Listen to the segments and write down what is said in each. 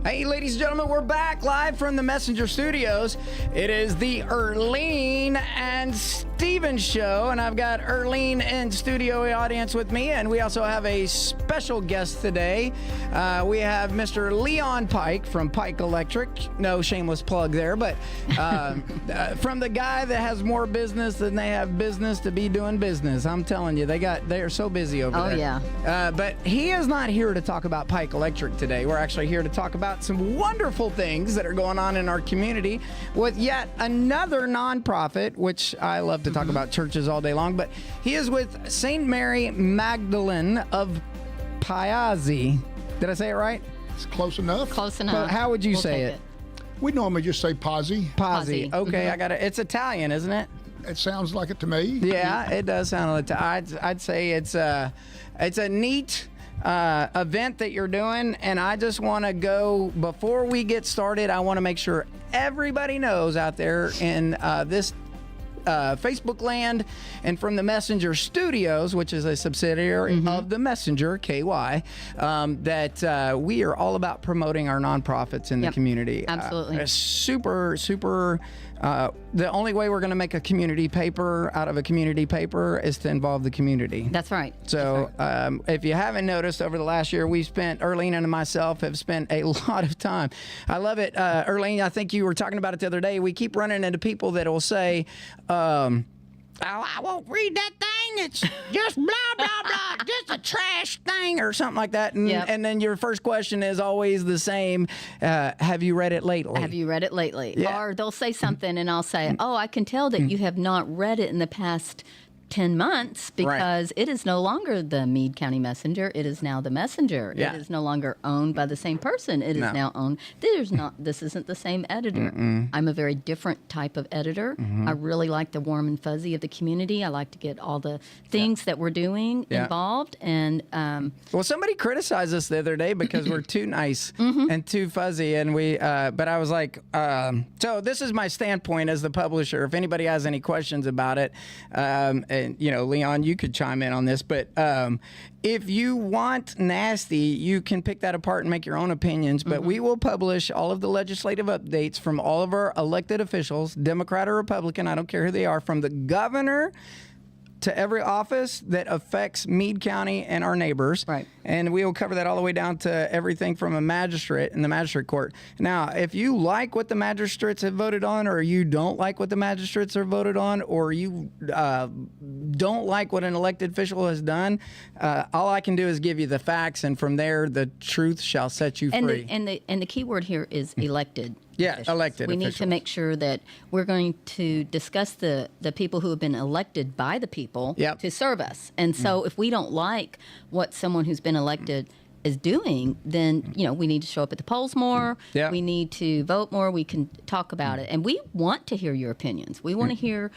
Hey, ladies and gentlemen, we're back live from the Messenger Studios. It is the Earlene and Steven show, and I've got Earlene in studio audience with me, and we also have a special guest today. We have Mr. Leon Pike from Pike Electric. No shameless plug there, but from the guy that has more business than they have business to be doing business. I'm telling you, they are so busy over there. Oh, yeah. But he is not here to talk about Pike Electric today. We're actually here to talk about some wonderful things that are going on in our community with yet another nonprofit, which I love to talk about churches all day long, but he is with St. Mary Magdalen of Pazzi. Did I say it right? It's close enough. Close enough. Well, how would you say it? We normally just say Pazzi. Pazzi. Okay, I got it. It's Italian, isn't it? It sounds like it to me. Yeah, it does sound like I'd say it's a neat event that you're doing, and I just want to go, before we get started, I want to make sure everybody knows out there in this Facebook land and from the Messenger Studios, which is a subsidiary of the Messenger KY, that we are all about promoting our nonprofits in the community. Absolutely. Super. The only way we're going to make a community paper out of a community paper is to involve the community. That's right. So if you haven't noticed, over the last year, Earlene and myself have spent a lot of time. I love it. Earlene, I think you were talking about it the other day. We keep running into people that will say, I won't read that thing. It's just blah, blah, blah. Just a trash thing or something like that. And then your first question is always the same. Have you read it lately? Have you read it lately? Yeah. Or they'll say something and I'll say, oh, I can tell that you have not read it in the past 10 months because it is no longer the Meade County Messenger. It is now the Messenger. Yeah. It is no longer owned by the same person. It is now owned. This isn't the same editor. I'm a very different type of editor. I really like the warm and fuzzy of the community. I like to get all the things that we're doing involved. And well, somebody criticized us the other day because we're too nice and too fuzzy. And but I was like, so this is my standpoint as the publisher. If anybody has any questions about it, and Leon, you could chime in on this, but if you want nasty, you can pick that apart and make your own opinions. But we will publish all of the legislative updates from all of our elected officials, Democrat or Republican, I don't care who they are, from the governor to every office that affects Meade County and our neighbors. Right. And we will cover that all the way down to everything from a magistrate in the magistrate court. Now, if you like what the magistrates have voted on, or you don't like what the magistrates have voted on, or you don't like what an elected official has done, all I can do is give you the facts, and from there, the truth shall set you free. And the key word here is elected. Yeah, officials. elected We need officials. to make sure that we're going to discuss the people who have been elected by the people to serve us. And so if we don't like what someone who's been elected is doing, then, we need to show up at the polls more. Yeah. We need to vote more. We can talk about it. And we want to hear your opinions. We want to hear,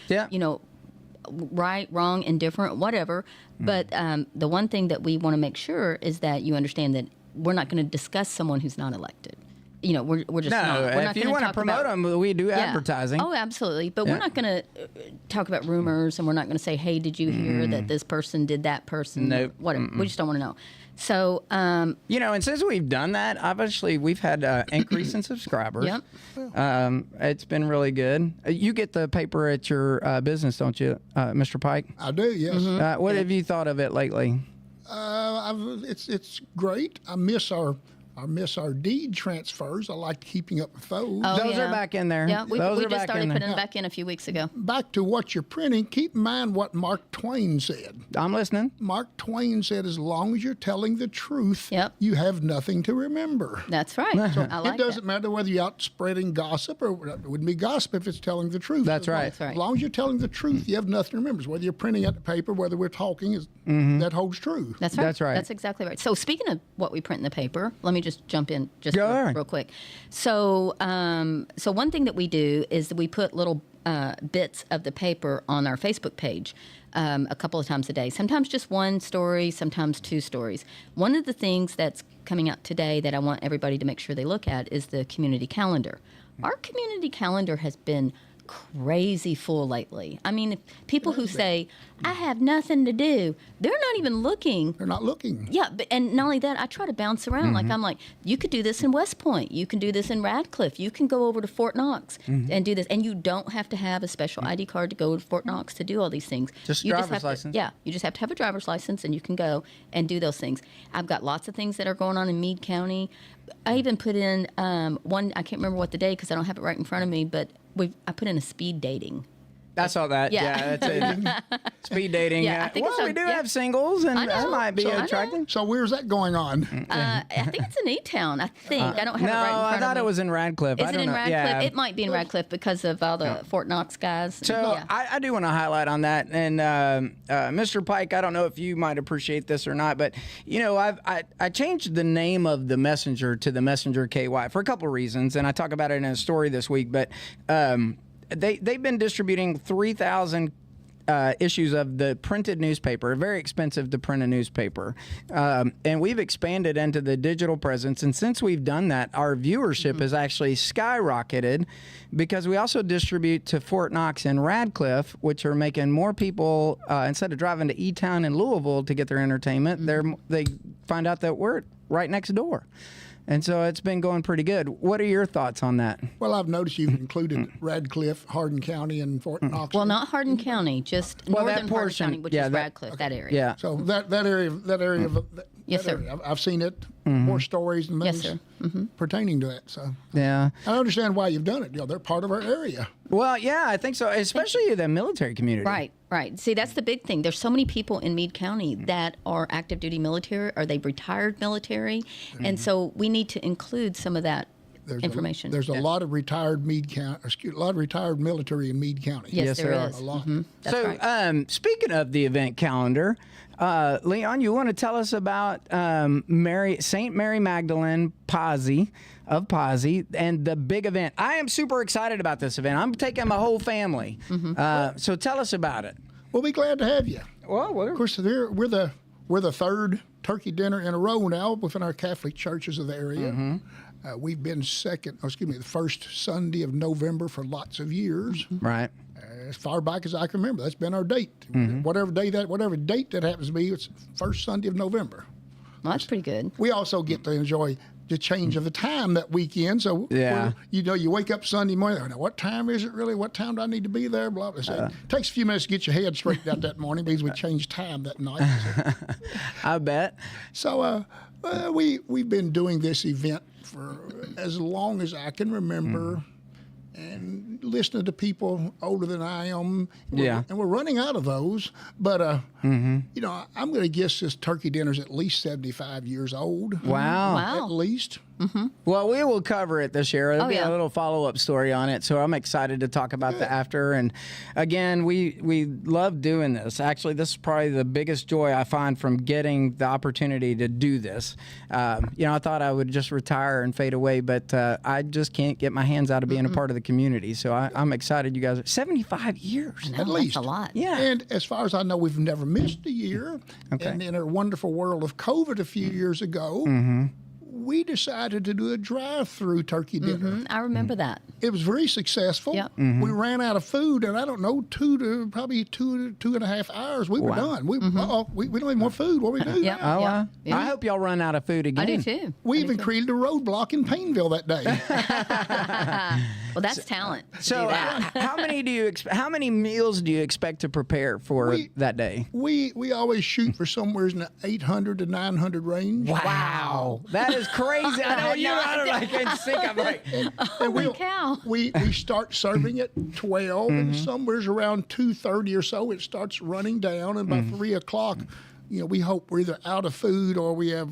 right, wrong, indifferent, whatever. But the one thing that we want to make sure is that you understand that we're not going to discuss someone who's not elected. We're just not. We're not if you want to promote them, we do advertising. Oh, absolutely. But we're not going to talk about rumors, and we're not going to say, hey, did you hear that this person did that person? Nope. Whatever. We just don't want to know. So, and since we've done that, obviously we've had increase in subscribers. Yep. It's been really good. You get the paper at your business, don't you, Mr. Pike? I do, yes. What have you thought of it lately? It's great. I miss our deed transfers. I like keeping up with those. Oh, Those are back in there. Yeah, we Those are just back started in putting there. them back in a few weeks ago. Back to what you're printing, keep in mind what Mark Twain said. I'm listening. Mark Twain said, as long as you're telling the truth, Yep. you have nothing to remember. That's right. I like It doesn't that. matter whether you're out spreading gossip, or it wouldn't be gossip if it's telling the truth. That's right. That's right. As long as you're telling the truth, you have nothing to remember. So whether you're printing out the paper, whether we're talking, that holds true. That's right. That's right. That's exactly right. So speaking of what we print in the paper, let me just jump in real quick. So one thing that we do is that we put little bits of the paper on our Facebook page a couple of times a day. Sometimes just one story, sometimes two stories. One of the things that's coming out today that I want everybody to make sure they look at is the community calendar. Our community calendar has been crazy full lately. I mean, people who say, I have nothing to do, they're not even looking. They're not looking. Yeah, and not only that, I try to bounce around. Like, I'm like, you could do this in West Point. You can do this in Radcliffe. You can go over to Fort Knox and do this. And you don't have to have a special ID card to go to Fort Knox to do all these things. Just you driver's have license. Yeah, you just have to have a driver's license, and you can go and do those things. I've got lots of things that are going on in Meade County. I even put in one, I can't remember what the day because I don't have it right in front of me, but I put in a speed dating. I saw that. Yeah. That's it. Speed dating. Yeah, I think well, it's we do have singles, and I know. that might be So I know. attractive. So where's that going on? I think it's in E-Town. I think I don't have it right in No, front I thought of it me. was in Radcliffe. Is I it don't in know. Radcliffe? Yeah. It might be in Radcliffe because of all the Fort Knox guys. So yeah. I do want to highlight on that, and Mr. Pike, I don't know if you might appreciate this or not, but you know, I changed the name of the Messenger to the Messenger KY for a couple of reasons, and I talk about it in a story this week. But they've been distributing 3,000 issues of the printed newspaper, very expensive to print a newspaper. And we've expanded into the digital presence. And since we've done that, our viewership has actually skyrocketed because we also distribute to Fort Knox and Radcliffe, which are making more people, instead of driving to E-Town and Louisville to get their entertainment, they find out that we're right next door. And so it's been going pretty good. What are your thoughts on that? Well, I've noticed you've included Radcliffe, Hardin County, and Fort Knox. Well, not Hardin County, just Well, that northern portion, Hardin County, which yeah, is that- Radcliffe, that area. Yeah. So that area, Yes, that sir. area, I've seen it. More stories and Yes, things sir. pertaining to that. So Yeah. I understand why you've done it. You know, they're part of our area. Well, yeah, I think so, especially the military community. Right, right. See, that's the big thing. There's so many people in Meade County that are active duty military or they've retired military. And so we need to include some of that information. There's a lot of retired a lot of retired military in Meade County. Yes, Yes, there there are. is. A lot. That's So, right. speaking of the event calendar, Leon, you want to tell us about St. Mary Magdalen Pazzi of Pazzi and the big event? I am super excited about this event. I'm taking my whole family. So tell us about it. We'll be glad to have you. Well, Of course, we're the third turkey dinner in a row now within our Catholic churches of the area. We've been the first Sunday of November for lots of years. right. As far back as I can remember, that's been our date. Whatever date that happens to be, it's first Sunday of November. Well, that's pretty good. We also get to enjoy the change of the time that weekend. So, Yeah. you wake up Sunday morning, now, what time is it really? What time do I need to be there? Blah, blah, blah. It takes a few minutes to get your head straightened out that morning because we changed time that night. I bet. So we've been doing this event for as long as I can remember, and listening to people older than I am. Yeah. And we're running out of those. But you know, I'm going to guess this turkey dinner's at least 75 years old. Wow. Wow. At least. Well, we will cover it this year. There'll be yeah. a little follow-up story on it, so I'm excited to talk about the after. And again, we love doing this. Actually, this is probably the biggest joy I find from getting the opportunity to do this. You know, I thought I would just retire and fade away, but I just can't get my hands out of being a part of the community. So I'm excited you guys are 75 years. No, least. That's a lot. Yeah. And as far as I know, we've never missed a year. Okay. And in our wonderful world of COVID a few years ago, we decided to do a drive-through turkey dinner. I remember that. It was very successful. Yep. We ran out of food, and I don't know, probably two and a half hours, we were done. We don't need more food. What do we do? Yep. Oh, Yeah. Yeah. I hope y'all run out of food again. I do too. We even created a roadblock in Payneville that day. Well, that's talent. to So, do that. how many meals do you expect to prepare for that day? We always shoot for somewhere in the 800 to 900 range. Wow, that is crazy. I know you're not like in sync. I'm like, Holy cow. We start serving at 12, and somewhere's around 2:30 or so, it starts running down, and by 3 o'clock, you know, we hope we're either out of food or we have.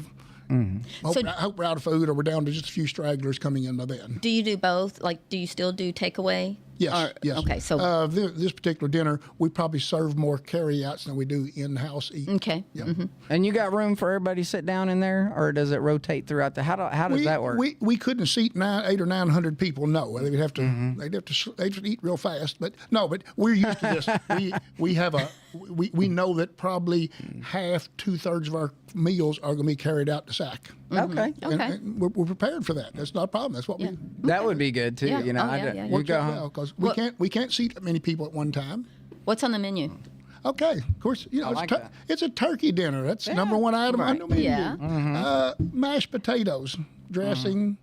I hope we're out of food or we're down to just a few stragglers coming in by then. Do you do both? Like, do you still do takeaway? Yes, Or- yes. Okay, so this particular dinner, we probably serve more carryouts than we do in-house eat. okay. Yep. and you got room for everybody to sit down in there, or does it rotate throughout the? How does that work? We couldn't seat 800 or 900 people. No, they'd have to they'd eat real fast. But no, but we're used to this. we have we know that probably half, 2/3 of our meals are going to be carried out to SAC. Okay. And we're prepared for that. That's not a problem. That's what we. That would be good too. Yeah. You know, Oh, yeah, yeah, yeah. you go home. Because we can't seat that many people at one time. What's on the menu? Okay, of course, you know, like that. it's a turkey dinner. That's number one item on the menu. Yeah. Mashed potatoes, dressing,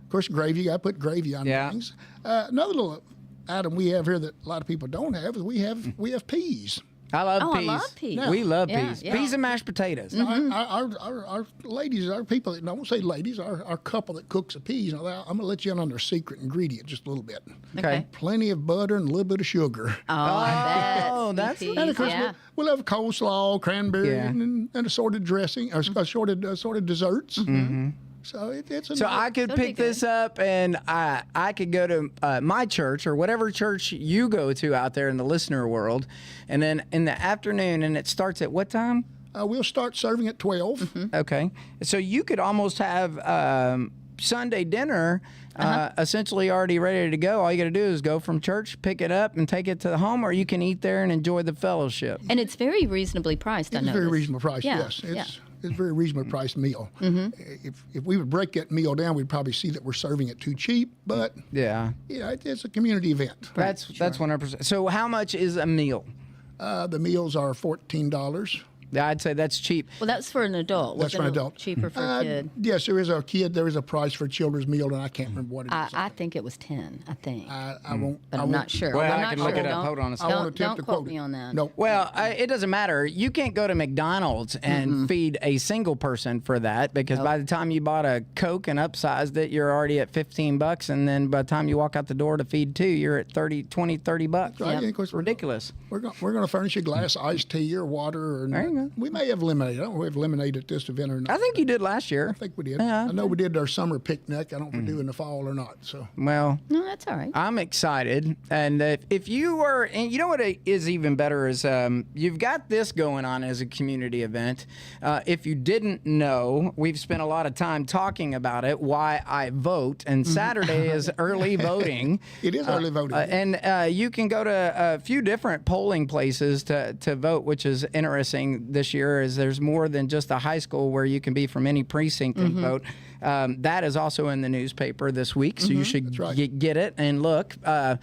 of course, gravy. You got to put gravy on things. Another little item we have here that a lot of people don't have is we have peas. I love peas. I love peas. We love Yeah, peas. yeah. Peas and mashed potatoes. Our ladies, our people, I won't say ladies, our couple that cooks the peas, I'm going to let you in on their secret ingredient just a little bit. Okay. Plenty of butter and a little bit of sugar. I bet. that's- Peas, And of course, yeah. we'll have coleslaw, cranberry, Yeah. and assorted dressing, assorted desserts. So it's a So I could That'd be pick this up, and I could go to my church or whatever church you go to out there in the listener world, and then in the afternoon, and it starts at what time? we'll start serving at 12. Okay, so you could almost have Sunday dinner essentially already ready to go. All you got to do is go from church, pick it up, and take it to the home, or you can eat there and enjoy the fellowship. And it's very reasonably priced. It's a very reasonable price. Yeah, Yes, yeah. it's a very reasonable priced meal. If we would break that meal down, we'd probably see that we're serving it too cheap. But Yeah, it's a community event. that's 100%. So how much is a meal? The meals are $14. I'd say that's cheap. Well, that's for an adult. That's for an Wasn't it adult. Cheaper for a kid. Yes, there is a kid. There is a price for a children's meal, and I can't remember what it is. I think it was 10. I think, I won't. but I I'm won't- not sure. Well, I'm I not can look sure. it up. Don't- Hold on a I second. won't Don't, attempt to don't quote quote me it. on that. No. Well, it doesn't matter. You can't go to McDonald's and feed a single person for that because by the time you bought a Coke and upsized it, you're already at $15, and then by the time you walk out the door to feed two, you're at $20-30. Right, and of course, Ridiculous. We're going to furnish a glass of iced tea or water. Or There you go. We may have lemonade. I don't know if we have lemonade at this event or not. I think you did last year. I think we did. Yeah. I know we did our summer picnic. I don't know if we do in the fall or not. So Well, No, that's all right. I'm excited, and if you are, and you know what is even better is you've got this going on as a community event. If you didn't know, we've spent a lot of time talking about it. Why I vote, and Saturday is early voting. it is early voting. And you can go to a few different polling places to vote, which is interesting this year. Is there's more than just a high school where you can be from any precinct and vote. That is also in the newspaper this week, so you should get it and look. I'm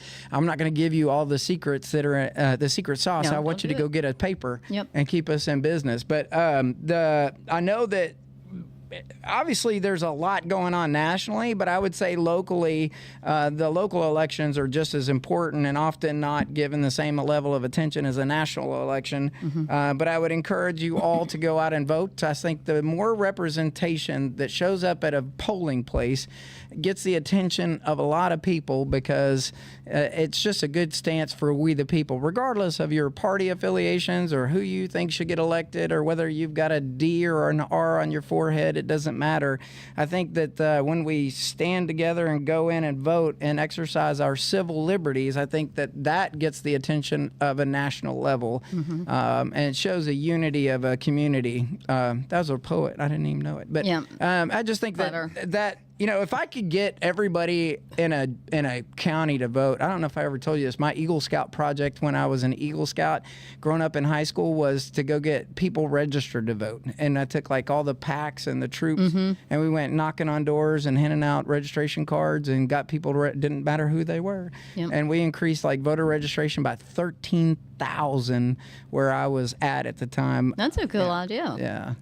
not going to give you all the secrets that are the secret sauce. No, I want you don't to do go get a paper Yep. and keep us in business. But I know that obviously there's a lot going on nationally, but I would say locally, the local elections are just as important and often not given the same level of attention as a national election. But I would encourage you all to go out and vote. I think the more representation that shows up at a polling place gets the attention of a lot of people because it's just a good stance for we the people, regardless of your party affiliations or who you think should get elected or whether you've got a D or an R on your forehead. It doesn't matter. I think that when we stand together and go in and vote and exercise our civil liberties, I think that gets the attention of a national level, and it shows a unity of a community. That was a poet. I didn't even know it, but Yeah. I just think Clever. that you know, if I could get everybody in a county to vote, I don't know if I ever told you this. My Eagle Scout project when I was an Eagle Scout growing up in high school was to go get people registered to vote. And I took like all the packs and the troops, and we went knocking on doors and handing out registration cards and got people didn't matter who they were. Yep. And we increased like voter registration by 13,000 where I was at the time. That's a cool idea. Yeah.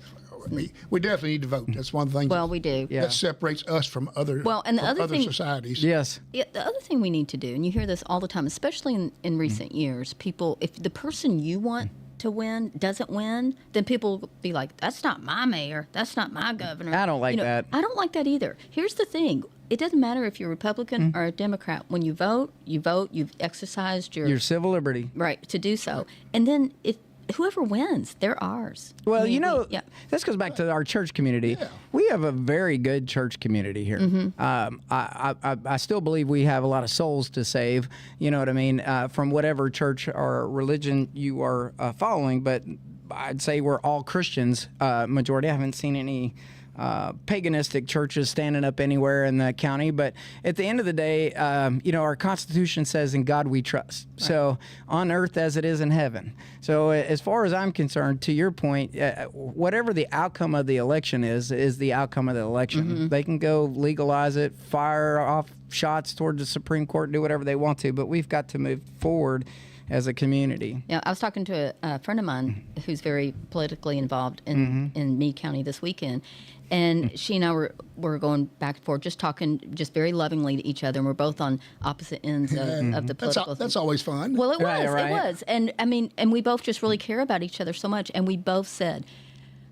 we definitely need to vote. That's one thing Well, we do. Yeah. that separates us from other and the from other other thing- societies. Yes. Yeah, the other thing we need to do, and you hear this all the time, especially in recent years, people, if the person you want to win doesn't win, then people will be like, that's not my mayor, that's not my governor. I don't like that. I don't like that either. Here's the thing. It doesn't matter if you're a Republican or a Democrat. When you vote, you've exercised Your civil liberty. right to do so. And then if whoever wins, they're ours. Well, I mean, you know, yeah. this goes back to our church community. Yeah. We have a very good church community here. I still believe we have a lot of souls to save, you know what I mean, from whatever church or religion you are following. But I'd say we're all Christians, majority. I haven't seen any paganistic churches standing up anywhere in the county. But at the end of the day, our Constitution says, "In God we trust." Right. So on earth as it is in heaven. So as far as I'm concerned, to your point, whatever the outcome of the election is the outcome of the election. They can go legalize it, fire off shots toward the Supreme Court, do whatever they want to, but we've got to move forward as a community. Yeah, I was talking to a friend of mine who's very politically involved in Meade County this weekend, and she and I were going back and forth, just talking, just very lovingly to each other, and we're both on opposite ends of the political. That's always fun. Well, it was, right. It was, and I mean, and we both just really care about each other so much, and we both said,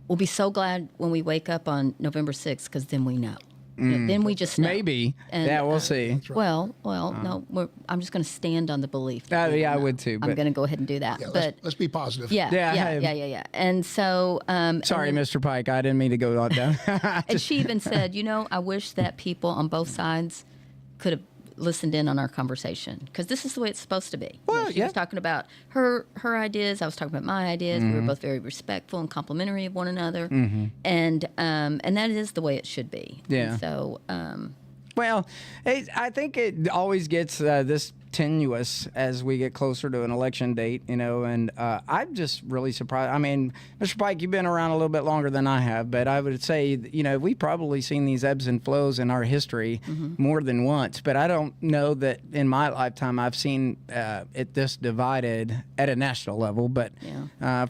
we'll be so glad when we wake up on November 6th, because then we know. Then we just know. Maybe. And, yeah, we'll see. Right. No, I'm just going to stand on the belief. Yeah, I would too. But I'm going to go ahead and do that. Yeah, but let's be positive. Yeah. And so. Sorry, Mr. Pike, I didn't mean to go down. And she even said, I wish that people on both sides could have listened in on our conversation, because this is the way it's supposed to be. Well, she was talking about her ideas. I was talking about my ideas. We were both very respectful and complimentary of one another, and that is the way it should be. Yeah. And so. Well, I think it always gets this tenuous as we get closer to an election date, and I'm just really surprised. I mean, Mr. Pike, you've been around a little bit longer than I have, but I would say, we've probably seen these ebbs and flows in our history more than once, but I don't know that in my lifetime I've seen it this divided at a national level. But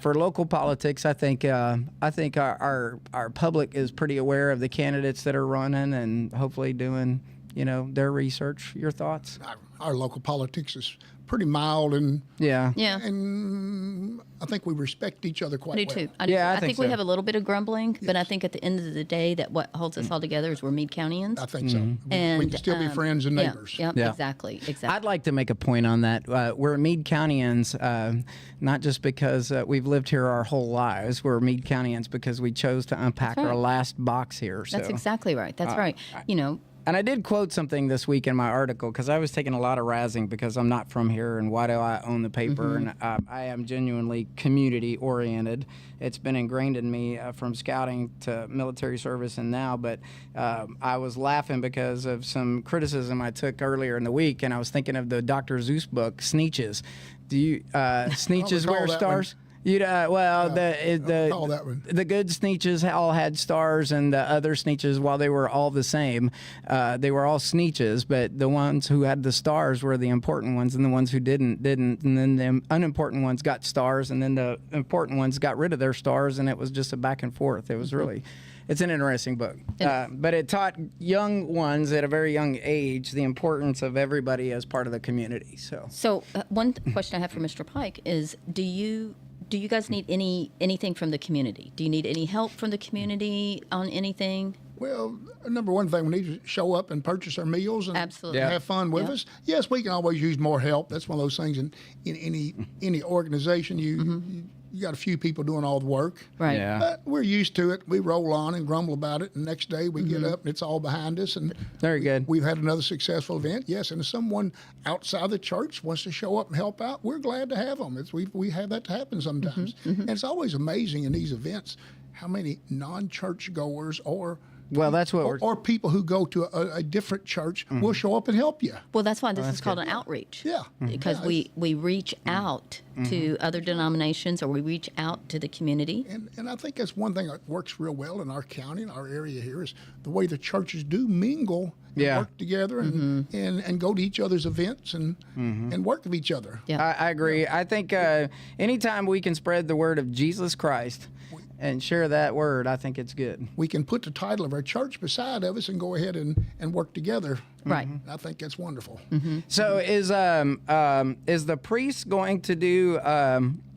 for local politics, I think our public is pretty aware of the candidates that are running and hopefully doing their research. Your thoughts? Our local politics is pretty mild, and and I think we respect each other quite well. I do too. I I think so. we have a little bit of grumbling, but I think at the end of the day, that what holds us all together is we're Meade Countyans. I think so. And we can still be friends and neighbors. Yeah, exactly. I'd like to make a point on that. We're Meade Countyans, not just because we've lived here our whole lives. We're Meade Countyans because we chose to unpack our last box here. So. That's exactly right. That's right. And I did quote something this week in my article, because I was taking a lot of razzing because I'm not from here and why do I own the paper? And I am genuinely community oriented. It's been ingrained in me from scouting to military service and now, but I was laughing because of some criticism I took earlier in the week, and I was thinking of the Dr. Seuss book, Sneetches. Do you, Sneetches wear stars? The good Sneetches all had stars, and the other Sneetches, while they were all the same, they were all Sneetches, but the ones who had the stars were the important ones, and the ones who didn't, and then the unimportant ones got stars, and then the important ones got rid of their stars, and it was just a back and forth. It was really... It's an interesting book, but it taught young ones at a very young age the importance of everybody as part of the community. So one question I have for Mr. Pike is, do you guys need anything from the community? Do you need any help from the community on anything? Well, number one thing, we need to show up and purchase our meals and Absolutely. have fun with us. Yes, we can always use more help. That's one of those things in any organization. You got a few people doing all the work. Right. Yeah. But we're used to it. We roll on and grumble about it, and the next day we get up and it's all behind us. And very good. We've had another successful event. Yes, and if someone outside the church wants to show up and help out, we're glad to have them. We have that to happen sometimes. And it's always amazing in these events how many non-church goers or that's what or people who go to a different church will show up and help you. Well, that's why this is called an outreach. Yeah. Because we reach out to other denominations, or we reach out to the community. And I think that's one thing that works real well in our county, in our area here, is the way the churches do mingle and work together and go to each other's events and work with each other. Yeah. I agree. I think anytime we can spread the word of Jesus Christ and share that word, I think it's good. We can put the title of our church beside of us and go ahead and work together. Right. I think that's wonderful. So is the priest going to do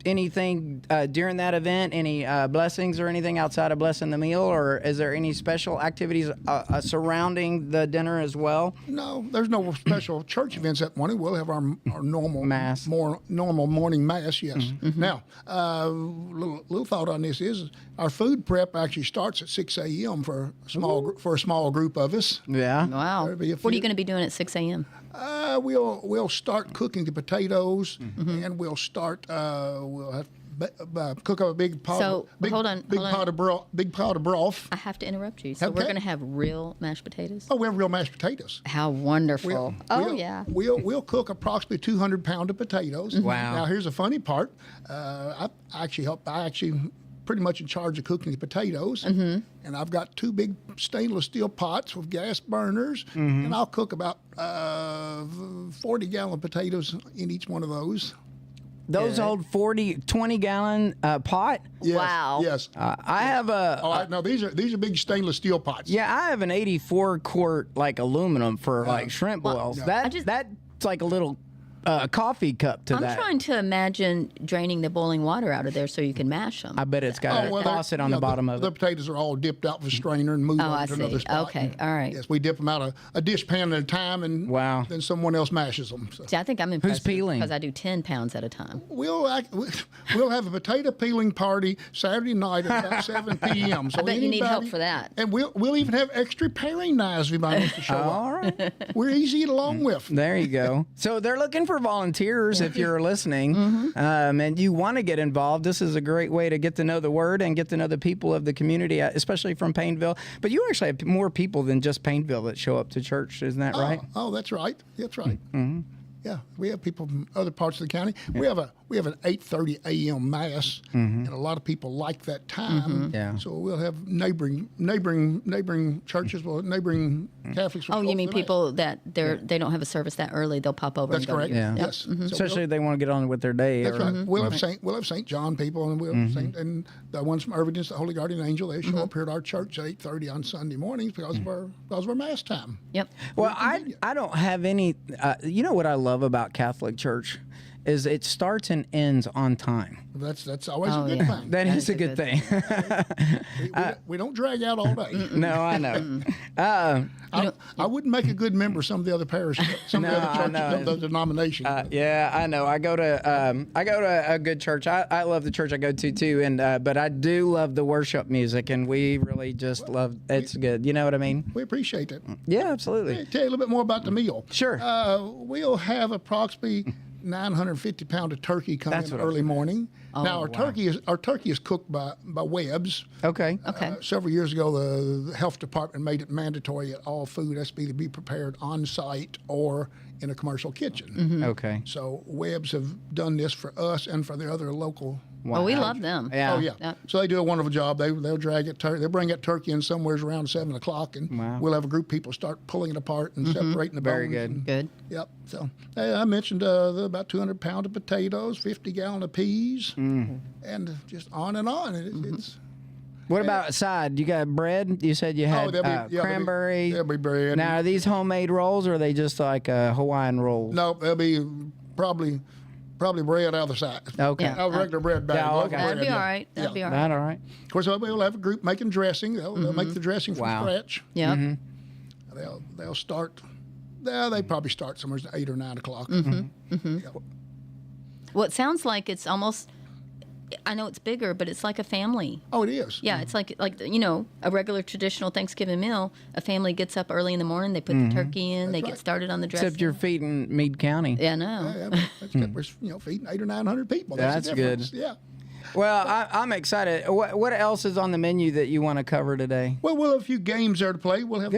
anything during that event? Any blessings or anything outside of blessing the meal, or is there any special activities surrounding the dinner as well? No, there's no special church events that morning. We'll have our normal mass, more normal morning mass. Yes. Now, little thought on this is our food prep actually starts at 6 a.m. for a small group of us. Yeah. Wow. What are you going to be doing at 6 a.m.? We'll start cooking the potatoes, and we'll start. We'll have cook up a big pot. So, hold on. Big pot of broth. I have to interrupt you. So we're going to have real mashed potatoes? Oh, we have real mashed potatoes. How wonderful. Yeah. We'll cook approximately 200 pounds of potatoes. Wow. Now, here's the funny part. I actually pretty much in charge of cooking the potatoes. And I've got 2 big stainless steel pots with gas burners. And I'll cook about 40-gallon potatoes in each one of those. Those hold 20-gallon pot? Yes, Wow. Yes. I have a... No, these are big stainless steel pots. Yeah, I have an 84-quart like aluminum for like shrimp boils. That's like a little coffee cup to that. I'm trying to imagine draining the boiling water out of there so you can mash them. I bet it's got a faucet on the bottom of The it. potatoes are all dipped out with a strainer and moved on I to another see. spot. Okay, all right. Yes, we dip them out of a dish pan at a time, and then someone else mashes them. So. See, I think I'm impressed. Who's peeling? Because I do 10 pounds at a time. We'll have a potato peeling party Saturday night at about 7 p.m. So I bet you need help for that. And we'll even have extra paring knives if anybody wants to show up. All right. We're easy to get along with. There you go. So they're looking for volunteers if you're listening and you want to get involved. This is a great way to get to know the word and get to know the people of the community, especially from Payneville. But you actually have more people than just Payneville that show up to church. Isn't that right? Oh, that's right. That's right. Yeah, we have people from other parts of the county. We have an 8:30 a.m. mass, and a lot of people like that time. Yeah. So we'll have neighboring churches, neighboring Catholics. Oh, you mean people that they don't have a service that early? They'll pop over. That's and go correct. To Yeah. Yes. So Especially if they want to get on with their day. that's right. We'll have St. John people, and we'll have and the ones from Irvington, the Holy Guardian Angel. They show up here at our church at 8:30 on Sunday mornings because of our mass time. Yep. Well, I don't have any. You know what I love about Catholic Church is it starts and ends on time. That's always a good thing. That is a good thing. We don't drag out all day. No, I know. I wouldn't make a good member of some of the other parishes, some of the other churches, some of the denominations. Yeah, I know. I go to a good church. I love the church I go to too, and but I do love the worship music, and we really just love. It's good. You know what I mean? We appreciate it. Yeah, absolutely. Tell you a little bit more about the meal. Sure. We'll have approximately 950 pounds of turkey coming in early morning. Now our turkey is cooked by Webb's. Okay. Several years ago, the health department made it mandatory that all food has to be prepared on site or in a commercial kitchen. Okay. So Webb's have done this for us and for the other local. Well, we love them. Yeah. Oh yeah. So they do a wonderful job. They'll drag it. They'll bring that turkey in somewhere around 7 o'clock, and we'll have a group of people start pulling it apart and separating the bones. Very good. Good. Yep. So I mentioned about 200 pounds of potatoes, 50-gallon of peas, and just on and on. It's What about a side? You got bread? You said you had cranberry. There'll be bread. Now, are these homemade rolls, or are they just like Hawaiian rolls? No, they'll be probably bread out of the side. Okay. Yeah. A regular bread bag. Yeah, loaf okay. of bread, That'd be all right. That'd be all right. That all right? Of course, we'll have a group making dressing. They'll make the dressing from scratch. Yep. They'll start. They probably start somewhere at 8 or 9 o'clock. Yep. Well, it sounds like it's almost. I know it's bigger, but it's like a family. Oh, it is. Yeah, it's like a regular traditional Thanksgiving meal. A family gets up early in the morning, they put the turkey in, they get started on the dressing. Except you're feeding Meade County. Yeah, I know. We're feeding 800 or 900 people. That's the good. difference. Yeah. Well, I'm excited. What else is on the menu that you want to cover today? Well, we'll have a few games there to play. We'll have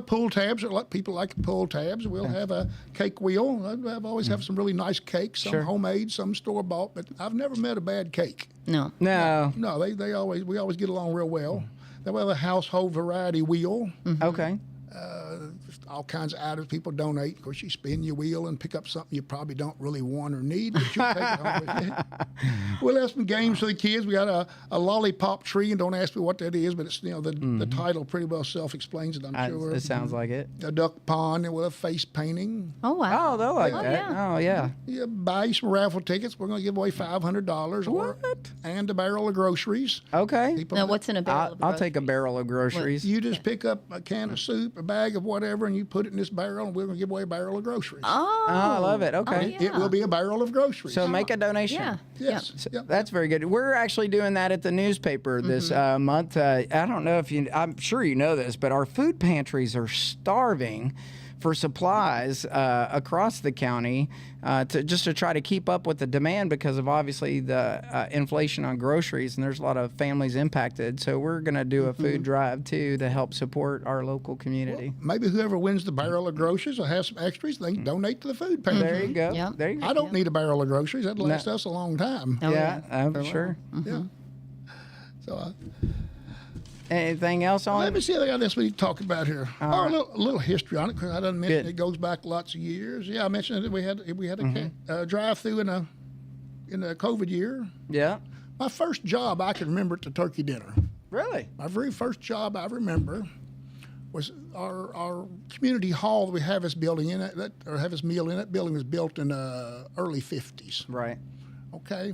pull tabs. A lot of people like pull tabs. We'll have a cake wheel. I've always have some really nice cakes. Some homemade, some store bought. But I've never met a bad cake. No. No. No, we always get along real well. Then we'll have a household variety wheel. Okay. Just all kinds of items people donate. Of course, you spin your wheel and pick up something you probably don't really want or need, but you take it home with you. We'll have some games for the kids. We got a lollipop tree, and don't ask me what that is, but it's the title pretty well self-explains it. I'm sure. It sounds like it. A duck pond, and we'll have face painting. Oh wow. Oh, they'll like that. Yeah. Oh, yeah. Yeah, buy you some raffle tickets. We're going to give away $500 and a barrel of groceries. Okay. People Now, what's in a barrel? of I'll take a groceries? barrel of groceries. You just pick up a can of soup, a bag of whatever, and you put it in this barrel, and we're going to give away a barrel of groceries. Oh, I love it. Okay. yeah. It will be a barrel of groceries. So make a donation. Yeah. Yes. Yep. That's very good. We're actually doing that at the newspaper this month. I don't know if I'm sure you know this, but our food pantries are starving for supplies across the county to try to keep up with the demand because of obviously the inflation on groceries, and there's a lot of families impacted. So we're going to do a food drive too to help support our local community. Well, maybe whoever wins the barrel of groceries or has some extras, they can donate to the food pantry. There you go. Yep. There you go. I don't need a barrel of groceries. That'd last us a long time. Oh, yeah, For sure. Yeah. So Anything else on let it? me see. I got this we need to talk about here. All a little history on it because I done mention Good. it goes back lots of years. Yeah, I mentioned that we had a drive-through in the COVID year. Yeah. My first job I can remember at the turkey dinner. Really? My very first job I remember was our community hall that we have this building in it, or have this meal in it. Building was built in early 50s. Right. Okay.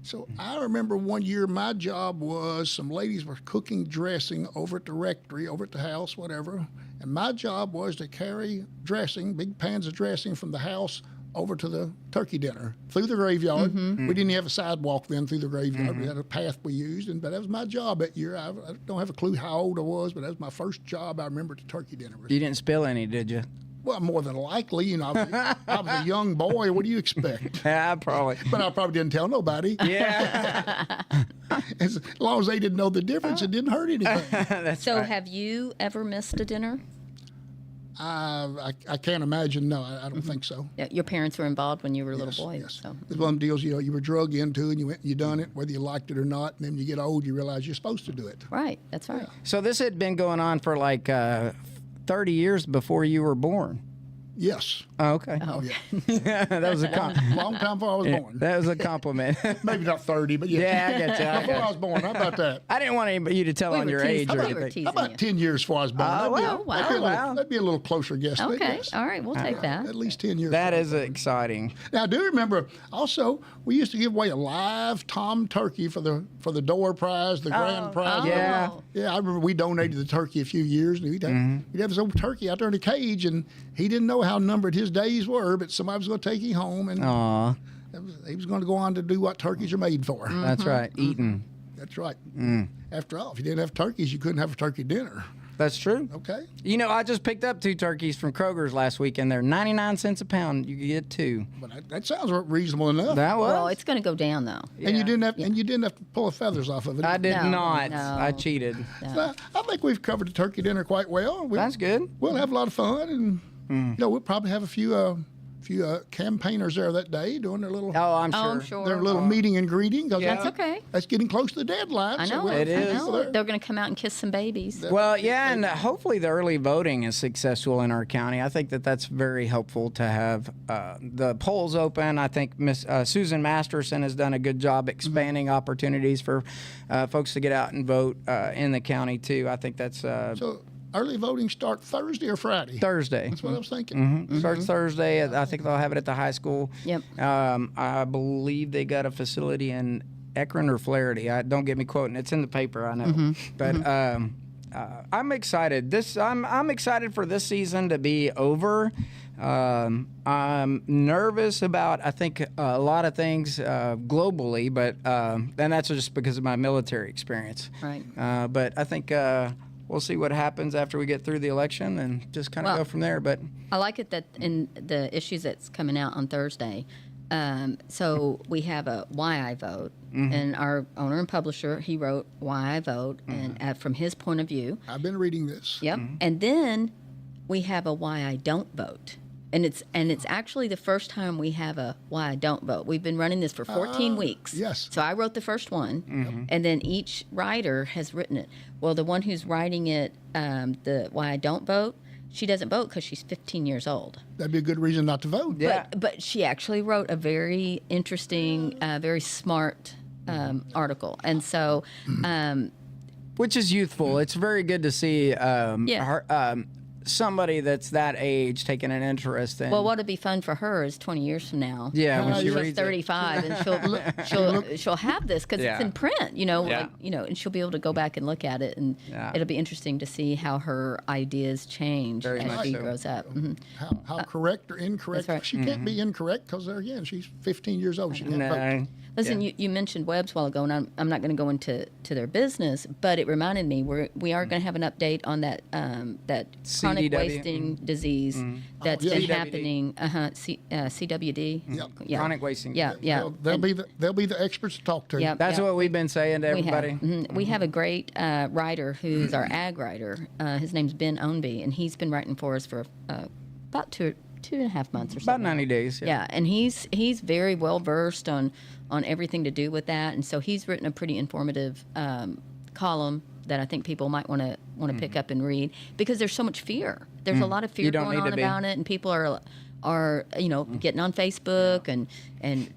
So I remember one year my job was some ladies were cooking dressing over at the rectory, over at the house, whatever. And my job was to carry dressing, big pans of dressing from the house over to the turkey dinner through the graveyard. We didn't have a sidewalk then through the graveyard. We had a path we used, but that was my job that year. I don't have a clue how old I was, but that was my first job I remember at the turkey dinner. You didn't spill any, did you? Well, more than likely, I was a young boy. What do you expect? Yeah, probably. But I probably didn't tell nobody. Yeah. As long as they didn't know the difference, it didn't hurt anything. That's So right. have you ever missed a dinner? I can't imagine. No, I don't think so. Yeah, your parents were involved when you were a little boy. Yes. So. It's one of the deals, you were drug into and you went and you done it, whether you liked it or not. And then you get old, you realize you're supposed to do it. Right, that's right. So this had been going on for like 30 years before you were born. Yes. Oh, okay. Oh, yeah. That was a Long time before I was born. that was a compliment. Maybe not 30, but yeah. Yeah, I get you. I Before get I was born. How about that? I didn't want you to tell We on were your teasing- age or we were anything. teasing How about you. 10 years before I was born? Oh, wow. That'd be a little closer guess. but Okay, yes. all right, we'll take that. At least 10 years. That before. is exciting. Now, I do remember also we used to give away a live tom turkey for the door prize, the grand prize. Yeah. Yeah, I remember we donated the turkey a few years, and we'd have this old turkey out there in a cage, and he didn't know how numbered his days were, but somebody was going to take him home, and Aw, he was going to go on to do what turkeys are made for. that's right. Eating. That's right. After all, if you didn't have turkeys, you couldn't have a turkey dinner. That's true. Okay? I just picked up 2 turkeys from Kroger's last week, and they're 99 cents a pound. You could get 2. But that sounds reasonable enough. That was. Well, it's going to go down though. and you Yeah. didn't have to pull the feathers off of it. I did No, not. no. I cheated. So I think we've covered the turkey dinner quite well. That's good. We'll have a lot of fun, and we'll probably have a few campaigners there that day doing their little Oh, I'm sure. Oh, I'm sure. their little meeting and greeting. 'Cause Yeah. That's okay. That's getting close to the deadline. I so know we'll It have is. people I know. there. They're going to come out and kiss some babies. Well, yeah, and hopefully the early voting is successful in our county. I think that's very helpful to have the polls open. I think Miss Susan Masterson has done a good job expanding opportunities for folks to get out and vote in the county too. I think that's So early voting start Thursday or Friday? Thursday. That's what I was thinking. Starts Thursday. I think they'll have it at the high school. Yep. I believe they got a facility in Ekron or Flaherty. Don't get me quoting. It's in the paper. I know. But I'm excited. I'm excited for this season to be over. I'm nervous about I think a lot of things globally, but and that's just because of my military experience. Right. But I think. We'll see what happens after we get through the election and just kind of Well, go from there. But I like it that in the issues that's coming out on Thursday. So we have a why I vote, and our owner and publisher he wrote why I vote, and from his point of view. I've been reading this. Yep. And then we have a why I don't vote. And it's actually the first time we have a why I don't vote. We've been running this for 14 weeks. yes. So I wrote the first one, and then each writer has written it. Well, the one who's writing it, the why I don't vote, she doesn't vote because she's 15 years old. That'd be a good reason not to vote. yeah, But she actually wrote a very interesting, very smart article. And so, which is youthful. It's very good to see her, somebody that's that age taking an interest in. well, what'll be fun for her is 20 years from now. Yeah, when she she's reads it. 35 and she'll have this because Yeah. it's in print, Yeah. and she'll be able to go back and look at it, and Yeah. it'll be interesting to see how her ideas change Very as much she so. grows up. Mhm. How correct or incorrect. That's right. She can't be incorrect because, again, she's 15 years old. She can't vote. No. Listen, you mentioned Webb's a while ago, and I'm not going to go into their business, but it reminded me we are going to have an update on that chronic CDW. wasting disease that's been happening. CWD. Yep. Yeah. Chronic wasting. Yeah, yeah. They'll be the experts to talk to. Yeah. That's what we've been saying to everybody. We have a great writer who's our ag writer. His name's Ben Ownby, and he's been writing for us for about 2.5 months or so. About 90 days. Yeah, and he's very well versed on everything to do with that, and so he's written a pretty informative column that I think people might want to pick up and read, because there's so much fear. There's a lot of fear going on about it, and people are getting on Facebook and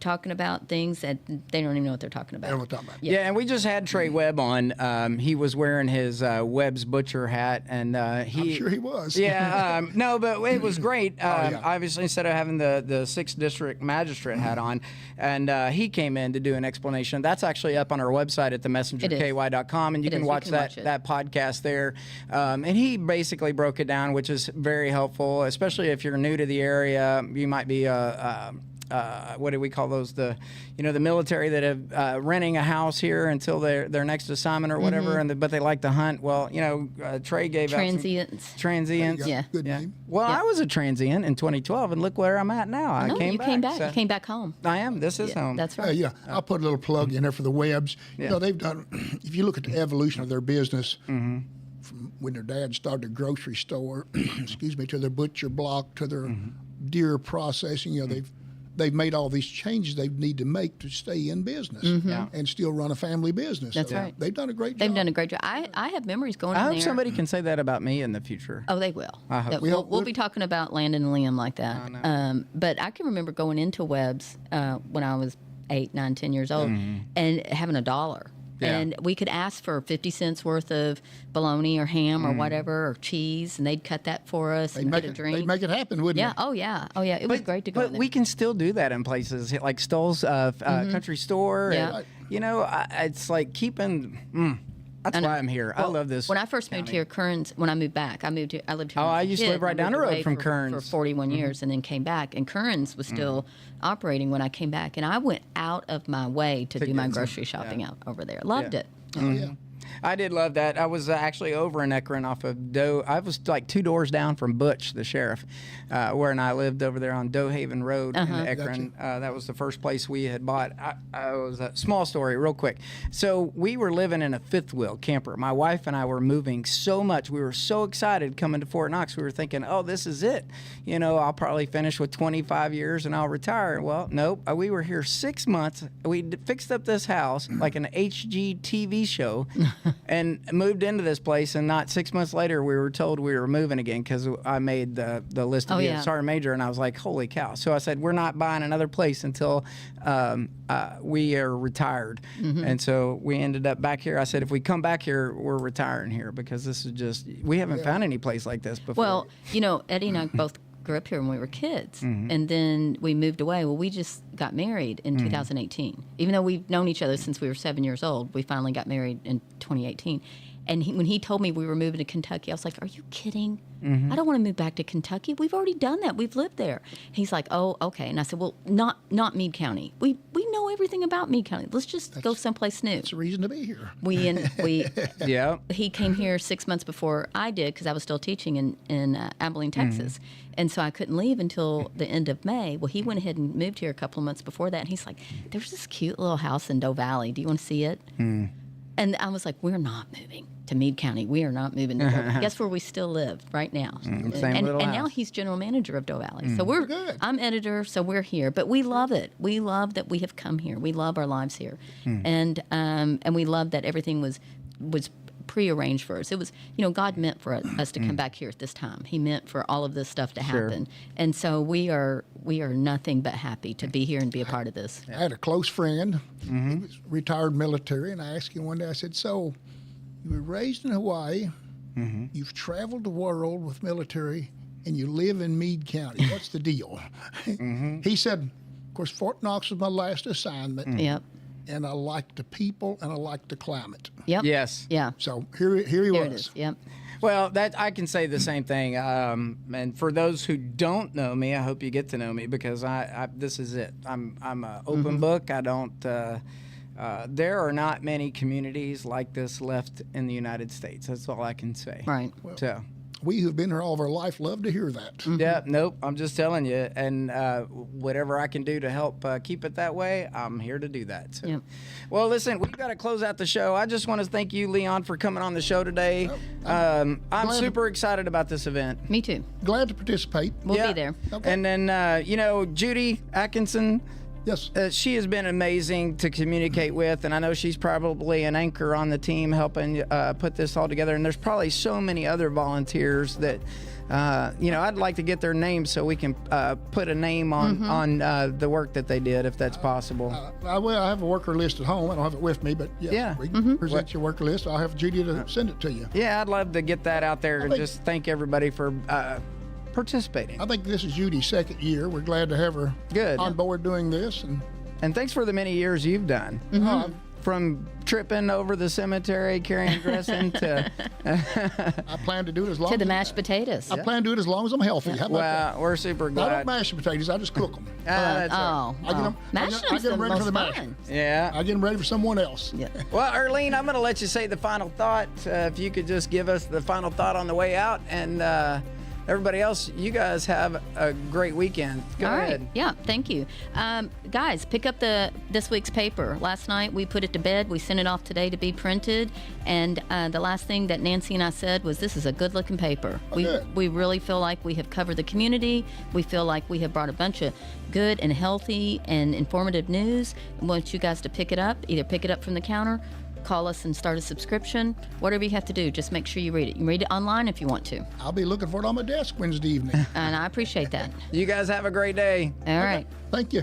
talking about things that they don't even know what they're talking about. They don't know what they're talking about. Yeah, and we just had Trey Webb on. He was wearing his Webb's Butcher hat, and I'm sure he was. Yeah, no, but it was great. Yeah. Obviously, instead of having the 6th District Magistrate hat on, and he came in to do an explanation. That's actually up on our website at themessengerky.com, and you can watch that podcast there. And he basically broke it down, which is very helpful, especially if you're new to the area. You might be what do we call those? The military that have renting a house here until their next assignment or whatever, but they like to hunt. Well, Trey gave transients. out transients. Yeah. Good name. Well, I was a transient in 202012, and look where I'm at now. No, came you back. came back. So You came back home. I am. This is home. That's right. Yeah, I'll put a little plug in there for the Webbs. Yeah. They've done. If you look at the evolution of their business, from when their dad started a grocery store, excuse me, to their butcher block, to their deer processing, they've made all these changes they need to make to stay in business and still run a family business. That's So right. They've done a great job. They've done a great job. I have memories going I in hope there. somebody can say that about me in the future. Oh, they will. I hope. We'll be talking about Landon and Liam like that. But I can remember going into Webb's when I was 8, 9, 10 years old and having $1. Yeah. And we could ask for 50 cents worth of bologna or ham or whatever, or cheese, and they'd cut that for us and get a drink. They'd make it happen, wouldn't Yeah. they? Oh, yeah. Oh, yeah. It was great to go in But there. we can still do that in places like Stoll's Country Store. Yeah. And, it's like keeping. That's why I'm here. I love this. When I first moved here, Kearns, when I moved back, I lived here. Oh, when I was a used to kid. live right I down the moved road away from for Kearns. 41 years, and then came back. And Kearns was still operating when I came back, and I went out of my way to do my grocery shopping out over there. Loved it. Oh, yeah. I did love that. I was actually over in Ekron off of Doe. I was like 2 doors down from Butch, the sheriff, where I lived over there on Doe Haven Road in Ekron. That was the first place we had bought. I was a small story, real quick. So we were living in a fifth wheel camper. My wife and I were moving so much. We were so excited coming to Fort Knox. We were thinking, oh, this is it. I'll probably finish with 25 years and I'll retire. Well, nope. We were here 6 months. We fixed up this house like an HGTV show. And moved into this place, and not 6 months later, we were told we were moving again because I made the list of the Sergeant Major, and I was like, holy cow. So I said, we're not buying another place until we are retired. And so we ended up back here. I said, if we come back here, we're retiring here because this is just, we haven't found any place like this before. Well, Eddie and I both grew up here when we were kids, and then we moved away. Well, we just got married in 2018. Even though we've known each other since we were 7 years old, we finally got married in 2018. And when he told me we were moving to Kentucky, I was like, are you kidding? I don't want to move back to Kentucky. We've already done that. We've lived there. He's like, oh, okay. And I said, well, not Meade County. We know everything about Meade County. Let's just go someplace new. It's a reason to be here. Yeah. He came here 6 months before I did because I was still teaching in Abilene, Texas. And so I couldn't leave until the end of May. Well, he went ahead and moved here a couple of months before that. And he's like, there's this cute little house in Doe Valley. Do you want to see it? And I was like, we're not moving to Meade County. We are not moving to Doe Valley. Guess where we still live right now. Same little and now house. he's general manager of Doe Valley. So we're Good. I'm editor, so we're here. But we love it. We love that we have come here. We love our lives here. And we love that everything was prearranged for us. It was, God meant for us to come back here at this time. He meant for all of this stuff to happen. And so we are nothing but happy to be here and be a part of this. I had a close friend, he was retired military, and I asked him one day, I said, so you were raised in Hawaii, you've traveled the world with military, and you live in Meade County. What's the deal? He said, of course, Fort Knox was my last assignment. Yep. And I like the people, and I like the climate. Yep. Yes. Yeah. So here he There was. it is. Yep. Well, that I can say the same thing. And for those who don't know me, I hope you get to know me because I this is it. I'm an open book. I don't. There are not many communities like this left in the United States. That's all I can say. Right. Well, So. we who've been here all of our life love to hear that. Yeah, nope. I'm just telling you, and whatever I can do to help keep it that way, I'm here to do that. So. Yep. Well, listen, we've got to close out the show. I just want to thank you, Leon, for coming on the show today. I'm super excited about this event. Me too. Glad to participate. We'll be there. Okay. And then, Judy Atkinson. Yes. She has been amazing to communicate with, and I know she's probably an anchor on the team helping put this all together. And there's probably so many other volunteers that, I'd like to get their names so we can put a name on the work that they did, if that's possible. I have a worker list at home. I don't have it with me, but yes, Yeah. we can present your worker list. I'll have Judy to send it to you. Yeah, I'd love to get that out there and just thank everybody for participating. I think this is Judy's second year. We're glad to have her Good. on board doing this. And thanks for the many years you've done. From tripping over the cemetery, carrying dressing to... I plan to do it as long To the as mashed potatoes. I plan to do it as long as I'm healthy. How about that? Well, we're super I glad. don't mash the potatoes. I just cook them. That's right. Oh, I get 'em- mashing I get them's 'em the ready for most the mash. fun. Yeah. I get them ready for someone else. Yeah. Well, Earlene, I'm going to let you say the final thought. If you could just give us the final thought on the way out. And everybody else, you guys have a great weekend. Go All ahead. right. Yeah, thank you. Guys, pick up this week's paper. Last night we put it to bed. We sent it off today to be printed. And the last thing that Nancy and I said was, this is a good-looking paper. We really feel like we have covered the community. We feel like we have brought a bunch of good and healthy and informative news. We want you guys to pick it up. Either pick it up from the counter, call us and start a subscription. Whatever you have to do, just make sure you read it. You can read it online if you want to. I'll be looking for it on my desk Wednesday evening. And I appreciate that. You guys have a great day. All right. Thank you.